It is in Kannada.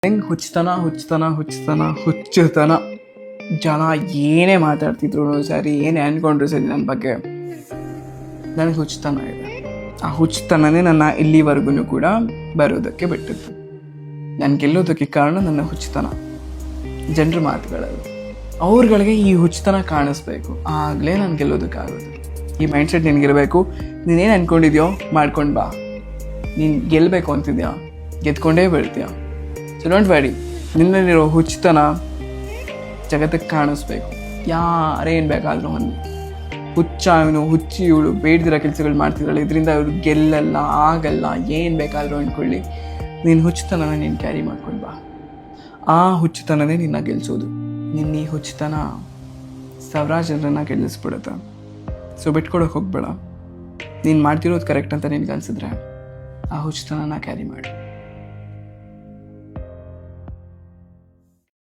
ಹೆಂಗೆ ಹುಚ್ಚುತನ ಜನ ಏನೇ ಮಾತಾಡ್ತಿದ್ರು ಸರಿ, ಏನೇ ಅಂದ್ಕೊಂಡ್ರು ಸರಿ ನನ್ನ ಬಗ್ಗೆ, ನನಗೆ ಹುಚ್ಚುತನ ಇದೆ. ಆ ಹುಚ್ಚುತನನೇ ನನ್ನ ಇಲ್ಲಿವರೆಗೂ ಕೂಡ ಬರೋದಕ್ಕೆ ಬಿಟ್ಟಿದ್ದು. ನಾನು ಗೆಲ್ಲೋದಕ್ಕೆ ಕಾರಣ ನನ್ನ ಹುಚ್ಚುತನ. ಜನರ ಮಾತುಗಳಲ್ಲಿ ಅವ್ರುಗಳಿಗೆ ಈ ಹುಚ್ಚುತನ ಕಾಣಿಸ್ಬೇಕು, ಆಗಲೇ ನಾನು ಗೆಲ್ಲೋದಕ್ಕಾಗೋದು. ಈ ಮೈಂಡ್ಸೆಟ್ ನಿನಗಿರಬೇಕು. ನೀನೇನು ಅಂದ್ಕೊಂಡಿದ್ಯೋ ಮಾಡ್ಕೊಂಡು ಬಾ. ನೀನು ಗೆಲ್ಲಬೇಕು ಅಂತಿದ್ಯಾ, ಗೆದ್ಕೊಂಡೇ ಬೀಳ್ತೀಯ. ಸೊ ಡೋಂಟ್ ವರಿ, ನಿನ್ನಲ್ಲಿರೋ ಹುಚ್ಚುತನ ಜಗತ್ತಿಗೆ ಕಾಣಿಸ್ಬೇಕು. ಯಾರೇನು ಬೇಕಾದರೂ ಹೊಂದಿ, ಇವನು ಹುಚ್ಚಿ ಇವಳು ಬೇಡ್ದಿರೋ ಕೆಲಸಗಳು ಮಾಡ್ತಿರಲ್ಲ, ಇದರಿಂದ ಇವರು ಗೆಲ್ಲಲ್ಲ, ಆಗಲ್ಲ, ಏನು ಬೇಕಾದರೂ ಅಂದ್ಕೊಳ್ಳಿ. ನೀನು ಹುಚ್ಚುತನ ನೀನು ಕ್ಯಾರಿ ಮಾಡ್ಕೊಂಡು ಬಾ. ಆ ಹುಚ್ಚುತನನೇ ನಿನ್ನ ಗೆಲ್ಲಿಸೋದು. ನಿನ್ನ ಈ ಹುಚ್ಚುತನ ಸಾವಿರಾರು ಜನರನ್ನ ಗೆಲ್ಲಿಸ್ಬಿಡುತ್ತೆ. ಸೊ ಬಿಟ್ಕೊಡೋಕೆ ಹೋಗ್ಬೇಡ. ನೀನು ಮಾಡ್ತಿರೋದು ಕರೆಕ್ಟ್ ಅಂತ ನಿನ್ಗೆ ಅನಿಸಿದ್ರೆ ಆ ಹುಚ್ಚುತನನ ಕ್ಯಾರಿ ಮಾಡಿ.